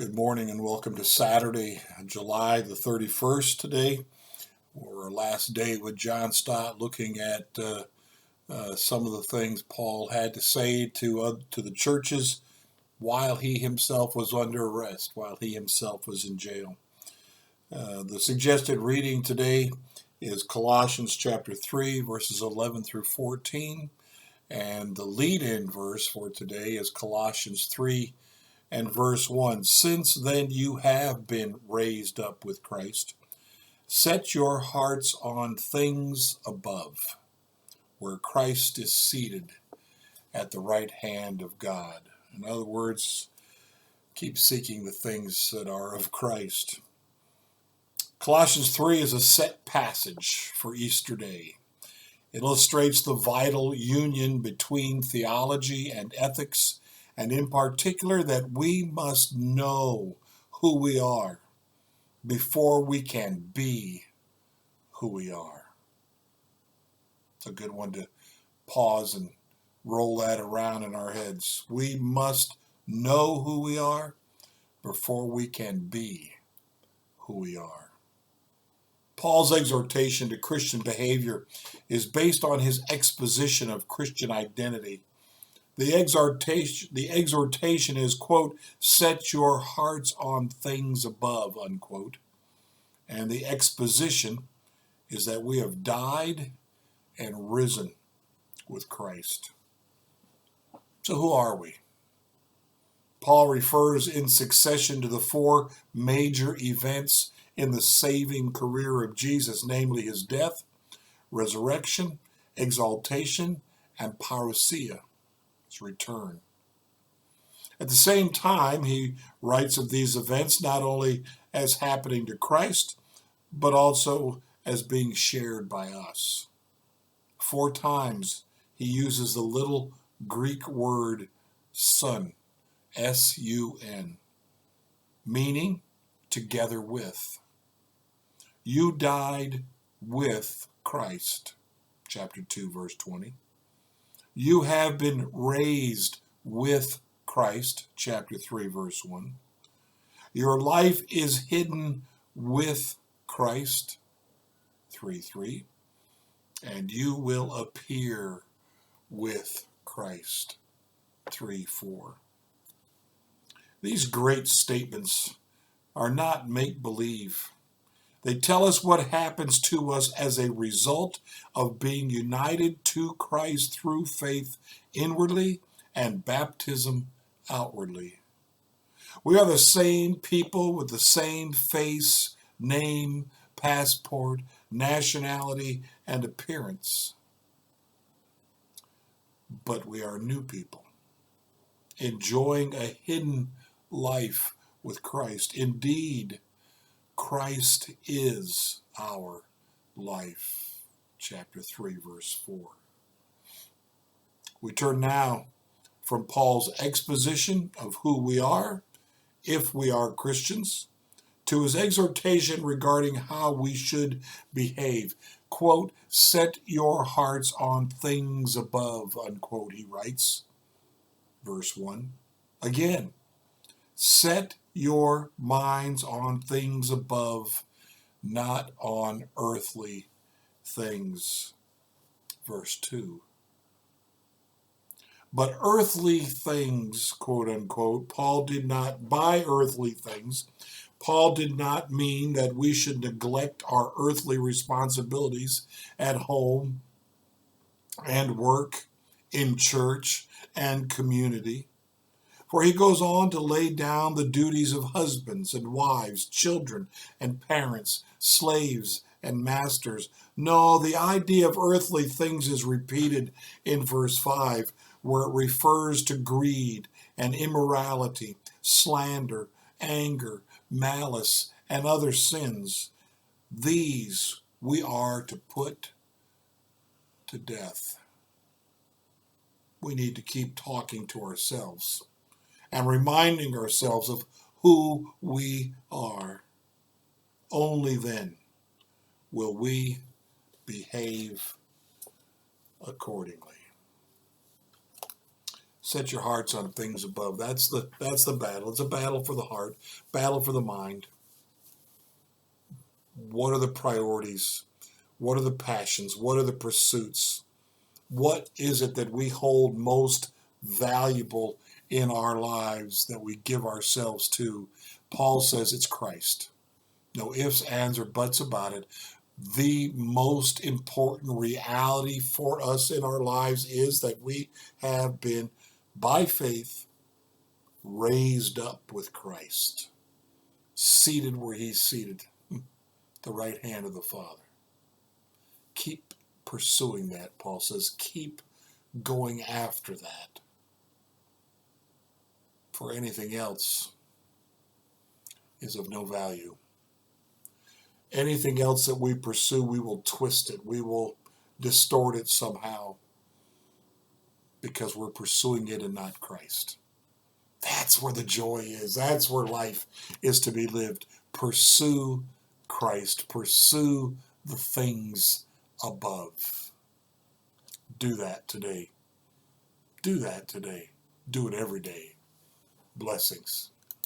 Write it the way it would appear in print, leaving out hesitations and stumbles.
Good morning and welcome to Saturday, July the 31st today. Our last day with John Stott, looking at some of the things Paul had to say to the churches while he himself was under arrest, while he himself was in jail. The suggested reading today is Colossians chapter 3, verses 11 through 14, and the lead-in verse for today is Colossians 3 and verse 1. Since then you have been raised up with Christ, set your hearts on things above, where Christ is seated at the right hand of God. In other words, keep seeking the things that are of Christ. Colossians 3 is a set passage for Easter Day. It illustrates the vital union between theology and ethics, and in particular that we must know who we are before we can be who we are. It's a good one to pause and roll that around in our heads. We must know who we are before we can be who we are. Paul's exhortation to Christian behavior is based on his exposition of Christian identity. The exhortation is, quote, set your hearts on things above, unquote. And the exposition is that we have died and risen with Christ. So who are we? Paul refers in succession to the four major events in the saving career of Jesus, namely his death, resurrection, exaltation, and parousia, his return. At the same time, he writes of these events not only as happening to Christ, but also as being shared by us. 4 times he uses the little Greek word sun, S-U-N, meaning together with. You died with Christ, chapter 2, verse 20. You have been raised with Christ, chapter 3, verse 1. Your life is hidden with Christ, 3:3. And you will appear with Christ, 3:4. These great statements are not make-believe. They tell us what happens to us as a result of being united to Christ through faith inwardly and baptism outwardly. We are the same people with the same face, name, passport, nationality, and appearance. But we are new people, enjoying a hidden life with Christ. Indeed, Christ is our life. Chapter 3, verse 4. We turn now from Paul's exposition of who we are, if we are Christians, to his exhortation regarding how we should behave. Quote, set your hearts on things above, unquote, he writes. Verse 1. Again, set your minds on things above, not on earthly things. Verse 2. But earthly things, quote unquote, by earthly things, Paul did not mean that we should neglect our earthly responsibilities at home and work, in church and community. For he goes on to lay down the duties of husbands and wives, children and parents, slaves and masters. No, the idea of earthly things is repeated in verse 5, where it refers to greed and immorality, slander, anger, malice, and other sins. These we are to put to death. We need to keep talking to ourselves and reminding ourselves of who we are. Only then will we behave accordingly. Set your hearts on things above. That's the battle. It's a battle for the heart, battle for the mind. What are the priorities? What are the passions? What are the pursuits? What is it that we hold most valuable in our lives that we give ourselves to? Paul says it's Christ. No ifs, ands, or buts about it. The most important reality for us in our lives is that we have been, by faith, raised up with Christ, seated where he's seated, the right hand of the Father. Keep pursuing that, Paul says. Keep going after that. For anything else is of no value. Anything else that we pursue, we will twist it. We will distort it somehow because we're pursuing it and not Christ. That's where the joy is. That's where life is to be lived. Pursue Christ. Pursue the things above. Do that today. Do that today. Do it every day. Blessings.